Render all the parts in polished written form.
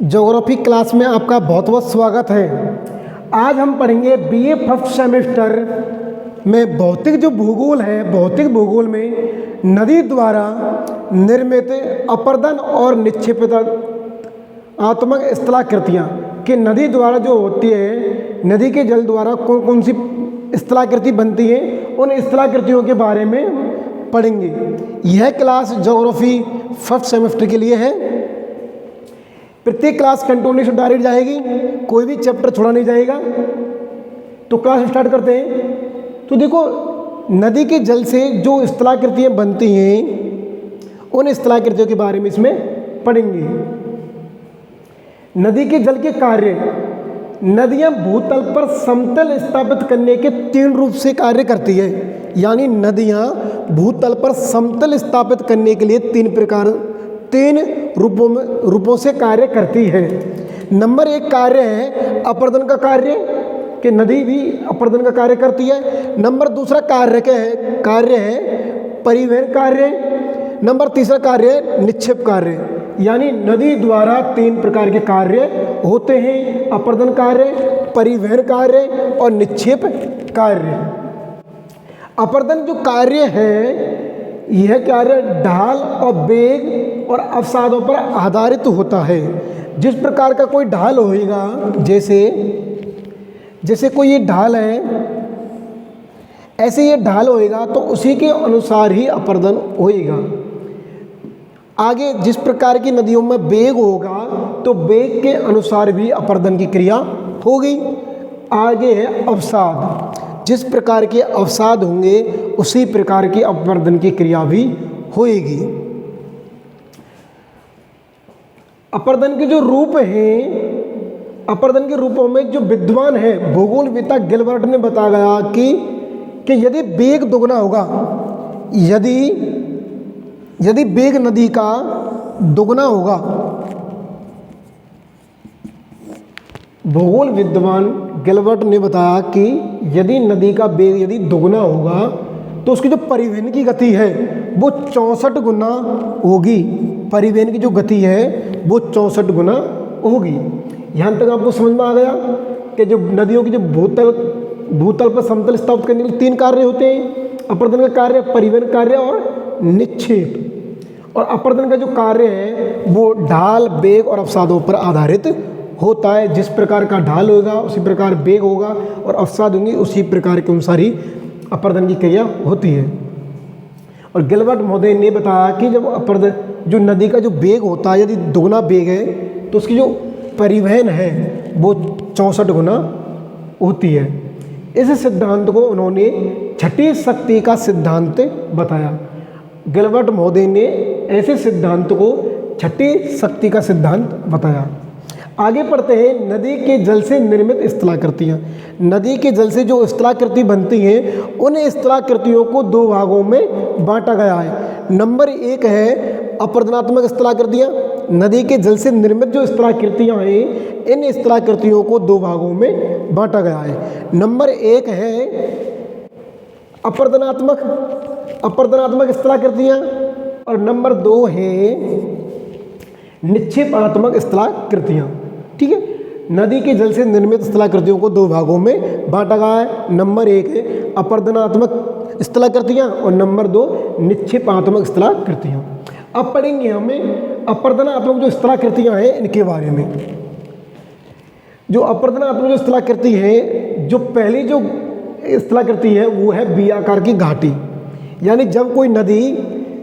Geography class में आपका बहुत बहुत स्वागत है। आज हम पढ़ेंगे बीए फर्स्ट सेमेस्टर में भौतिक जो भूगोल है, भौतिक भूगोल में नदी द्वारा निर्मित अपरदन और निक्षेपात्मक स्थलाकृतियाँ कि नदी द्वारा जो होती है, नदी के जल द्वारा कौन कौन सी स्थलाकृति बनती है, उन स्थलाकृतियों के बारे में पढ़ेंगे। यह क्लास ज्योग्राफी फर्स्ट सेमेस्टर के लिए है। प्रत्येक क्लास कंटिन्यूशन डायरेक्ट जाएगी, कोई भी चैप्टर छोड़ा नहीं जाएगा। तो क्लास स्टार्ट करते हैं। तो देखो, नदी के जल से जो स्थलाकृतियाँ बनती हैं, उन स्थलाकृतियों के बारे में इसमें पढ़ेंगे। नदी के जल के कार्य। नदियाँ भूतल पर समतल स्थापित करने के 3 रूप से कार्य करती है। यानी नदियाँ भूतल पर समतल स्थापित करने के लिए 3 रूपों से कार्य करती है। नंबर 1 कार्य है अपरदन का कार्य, कि नदी भी अपरदन का कार्य करती है। नंबर 2 कार्य है परिवहन कार्य। नंबर 3 कार्य है निक्षेप कार्य। यानी नदी द्वारा 3 प्रकार के कार्य होते हैं: अपरदन कार्य, परिवहन कार्य और निक्षेप कार्य। अपरदन जो कार्य है, यह कार्य ढाल और वेग और अवसादों पर आधारित होता है। जिस प्रकार का कोई ढाल होएगा, जैसे कोई ये ढाल है, ऐसे ये ढाल होएगा तो उसी के अनुसार ही अपरदन होएगा। आगे जिस प्रकार की नदियों में वेग होगा तो वेग के अनुसार भी अपरदन की क्रिया होगी। आगे है अवसाद। जिस प्रकार के अवसाद होंगे उसी प्रकार की अपरदन की क्रिया भी होएगी। अपरदन के जो रूप हैं, अपरदन के रूपों में जो विद्वान है भूगोलवेत्ता गिलबर्ट ने बताया गया कि यदि वेग दुगना होगा, यदि वेग नदी का दुगना होगा, भूगोल विद्वान गिलबर्ट ने बताया कि यदि नदी का वेग यदि दुगना होगा तो उसकी जो परिवहन की गति है वो 64 गुना होगी। परिवहन की जो गति है वो 64 गुना होगी। यहाँ तक आपको समझ में आ गया कि जो नदियों की जो भूतल पर समतल स्थापित करने के लिए 3 कार्य होते हैं: अपरदन का कार्य, परिवहन कार्य और निक्षेप। और अपरदन का जो कार्य है वो ढाल, वेग और अवसादों पर आधारित होता है। जिस प्रकार का ढाल होगा उसी प्रकार वेग होगा और अवसाद होंगे उसी प्रकार के अनुसार ही अपरदन की क्रिया होती है। और गिलबर्ट महोदय ने बताया कि जब अपरदन जो नदी का जो वेग होता है, यदि दुगना वेग है तो उसकी जो परिवहन है वो 64 गुना होती है। इस सिद्धांत को उन्होंने छठी शक्ति का सिद्धांत बताया। गिलबर्ट महोदय ने ऐसे सिद्धांत को छठी शक्ति का सिद्धांत बताया। आगे पढ़ते हैं नदी के जल से निर्मित स्थलाकृतियाँ। नदी के जल से जो स्थलाकृति बनती हैं, उन स्थलाकृतियों को 2 भागों में बांटा गया है। नंबर 1 है अपरदनात्मक स्थलाकृतियाँ। नदी के जल से निर्मित जो स्थलाकृतियाँ हैं, इन स्थलाकृतियों को 2 भागों में बांटा गया है। नंबर 1 है अपरदनात्मक स्थलाकृतियाँ और नंबर 2 है निक्षेपात्मक स्थलाकृतियाँ। ठीक है, नदी के जल से निर्मित स्थलाकृतियों को 2 भागों में बांटा गया है। नंबर 1 है अपरदनात्मक स्थलाकृतियाँ और नंबर 2 निक्षेपात्मक स्थलाकृतियाँ। अब पढ़ेंगे हमें अपरदनात्मक जो स्थलाकृतियाँ हैं इनके बारे में। जो अपरदनात्मक जो स्थलाकृति है, जो पहली जो स्थलाकृति है वो है बी आकार की घाटी। यानी जब कोई नदी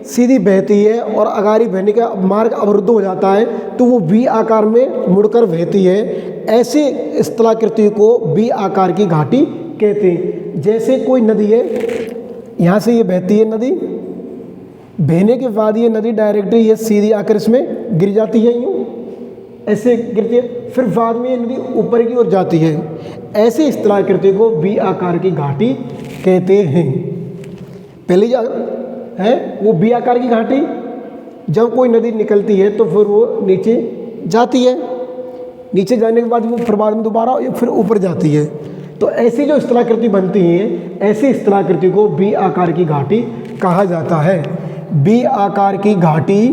सीधी बहती है और अगारी बहने का मार्ग अवरुद्ध हो जाता है तो वो वी आकार में मुड़कर बहती है। ऐसे स्थलाकृति को वी आकार की घाटी कहते हैं। जैसे कोई नदी है, यहाँ से ये बहती है नदी, बहने के बाद ये नदी डायरेक्ट ये सीधी आकर इसमें गिर जाती है, यूँ ऐसे गिरती है, फिर बाद में ये नदी ऊपर की ओर जाती है। ऐसे स्थलाकृति को वी आकार की घाटी कहते हैं। पहली है वो बी आकार की घाटी। जब कोई नदी निकलती है तो फिर वो नीचे जाती है, नीचे जाने के बाद वो फिर बाद में दोबारा फिर ऊपर जाती है। तो ऐसी जो स्थलाकृति बनती हैं, ऐसी स्थलाकृति को बी आकार की घाटी कहा जाता है। बी आकार की घाटी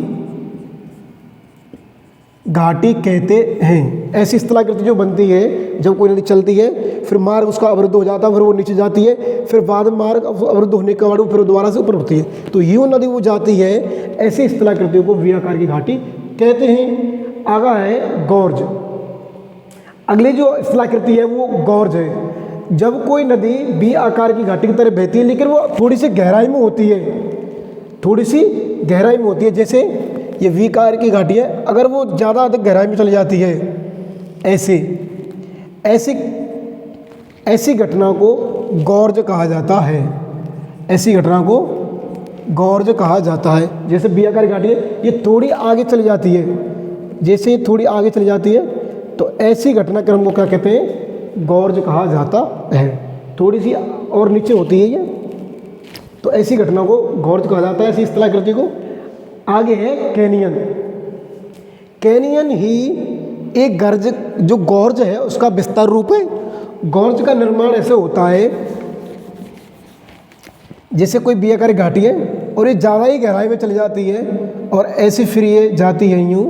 घाटी कहते हैं। ऐसी स्थलाकृति जो बनती है जब कोई नदी चलती है, फिर मार्ग उसका अवरुद्ध हो जाता है, फिर वो नीचे जाती है, फिर बाद में मार्ग अवरुद्ध होने के बाद वो फिर दोबारा से ऊपर उठती है, तो यूँ नदी वो जाती है। ऐसी स्थलाकृतियों को वी आकार की घाटी कहते हैं। आगा है गौर्ज। अगली जो स्थलाकृति है वो गौर्ज है। जब कोई नदी वी आकार की घाटी की तरह बहती है, लेकिन वो थोड़ी सी गहराई में होती है, थोड़ी सी गहराई में होती है। जैसे ये वी आकार की घाटी है, अगर वो ज़्यादा अधिक गहराई में चली जाती है, ऐसी घटना को गौर्ज कहा जाता है। ऐसी घटना को गौर्ज कहा जाता है। जैसे वी आकार की घाटी है, ये थोड़ी आगे चली जाती है, जैसे ये थोड़ी आगे चली जाती है, तो ऐसी घटनाक्रम को क्या कहते हैं? गौर्ज कहा जाता है। थोड़ी सी और नीचे होती है ये, तो ऐसी घटना को गौर्ज कहा जाता है, ऐसी स्थलाकृति को। आगे है कैनियन। कैनियन ही एक गर्ज जो गौर्ज है उसका विस्तार रूप है। गौर्ज का निर्माण ऐसे होता है, जैसे कोई वी आकार घाटी है और ये ज़्यादा ही गहराई में चली जाती है और ऐसे फिर ये जाती है यूँ,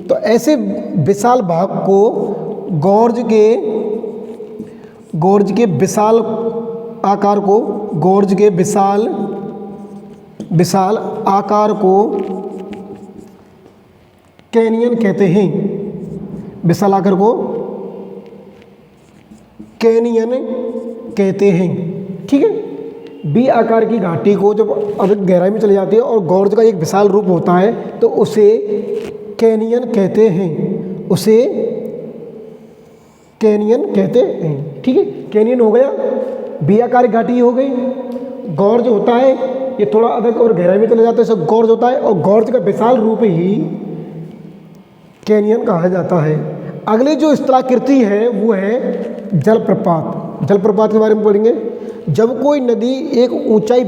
तो ऐसे विशाल भाग को गौर्ज के विशाल आकार को, गौर्ज के विशाल आकार को कैनियन कहते हैं। विशाल आकार को कैनियन कहते हैं। ठीक है। बी आकार की घाटी को जब अधिक गहराई में चली जाती है और गौर्ज का एक विशाल रूप होता है, तो उसे कैनियन कहते हैं। उसे कैनियन कहते हैं। ठीक है। कैनियन हो गया, बी आकार की घाटी हो गई। गौर्ज होता है, ये थोड़ा अधिक और गहराई में चले जाता है, इसे गौर्ज होता है, और गौर्ज का विशाल रूप ही कैनियन कहा जाता है। अगली जो स्थलाकृति है वो है जलप्रपात। जलप्रपात के बारे में पढ़ेंगे। जब कोई नदी एक ऊंचाई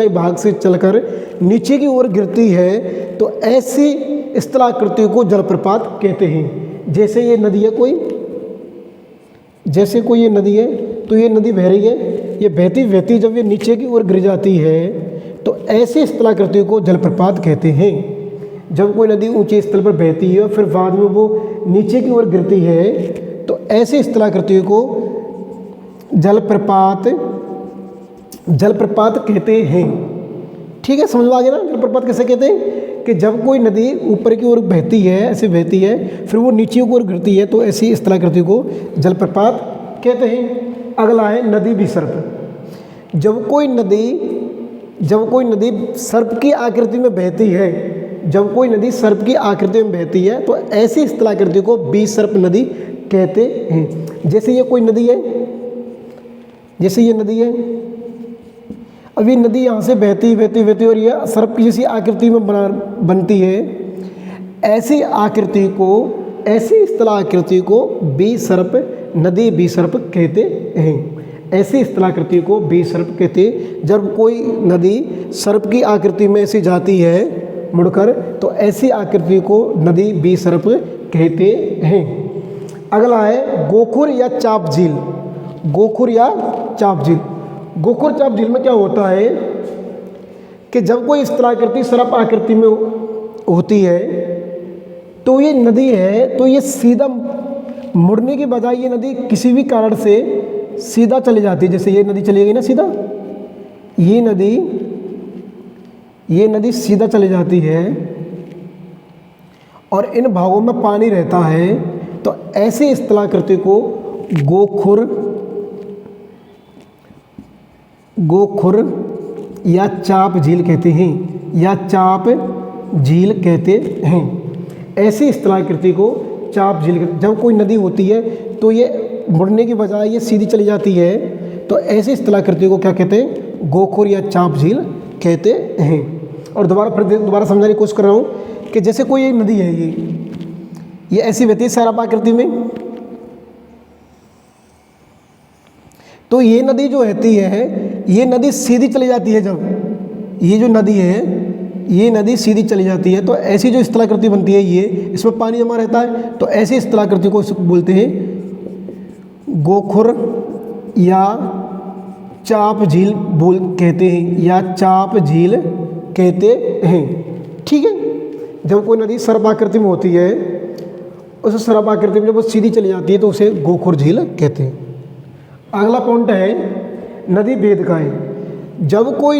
भाग से चलकर नीचे की ओर गिरती है, तो ऐसी स्थलाकृति को जलप्रपात कहते हैं। जैसे ये नदी है कोई ये नदी है, तो ये नदी बह रही है, ये बहती बहती जब ये नीचे की ओर गिर जाती है, तो ऐसी स्थलाकृति को जलप्रपात कहते हैं। जब कोई नदी ऊंचे स्थल पर बहती है और फिर बाद में वो नीचे की ओर गिरती है, तो ऐसी स्थलाकृति को जलप्रपात कहते हैं। ठीक है, समझ में आ गया ना जलप्रपात कैसे कहते हैं? कि जब कोई नदी ऊपर की ओर बहती है, ऐसे बहती है, फिर वो नीचे की ओर गिरती है, तो ऐसी स्थलाकृति को जलप्रपात कहते हैं। अगला है नदी विसर्प। जब कोई नदी सर्प की आकृति में बहती है, तो ऐसी स्थलाकृति को विसर्प नदी कहते हैं। जैसे ये नदी है, अब ये नदी यहाँ से बहती और ये सर्प की जैसी आकृति में बनती है। ऐसी स्थलाकृति को विसर्प नदी विसर्प कहते हैं। ऐसी स्थलाकृति को विसर्प कहते हैं। जब कोई नदी सर्प की आकृति में ऐसी जाती है मुड़कर, तो ऐसी आकृति को नदी विसर्प कहते हैं। अगला है गोखुर या चाप झील। गोखुर चाप झील में क्या होता है कि जब कोई स्थलाकृति सर्प आकृति में होती है, तो ये नदी है, तो ये सीधा मुड़ने के बजाय ये नदी किसी भी कारण से सीधा चली जाती है। जैसे ये नदी चली गई ना सीधा, ये नदी सीधा चली जाती है और इन भागों में पानी रहता है, तो ऐसी स्थलाकृति को गोखुर या चाप झील कहते हैं। ऐसी स्थलाकृति को चाप झील। जब कोई नदी होती है तो ये मुड़ने की बजाय ये सीधी चली जाती है, तो ऐसी स्थलाकृति को क्या कहते हैं? गोखुर या चाप झील कहते हैं। और दोबारा समझाने की कोशिश कर रहा हूँ कि जैसे कोई एक नदी है, ये ऐसी बहती है सर्प आकृति में, तो ये नदी जो रहती है, ये नदी सीधी चली जाती है। जब ये जो नदी है, ये नदी सीधी चली जाती है, तो ऐसी जो स्थलाकृति बनती है, ये इसमें पानी जमा रहता है, तो ऐसी स्थलाकृति को बोलते हैं गोखुर या चाप झील कहते हैं, या चाप झील कहते हैं। ठीक है, जब कोई नदी सर्पाकृति में होती है, उस सर्पाकृति में जब वो सीधी चली जाती है तो उसे गोखुर झील कहते हैं। अगला पॉइंट है नदी भेद का है। जब कोई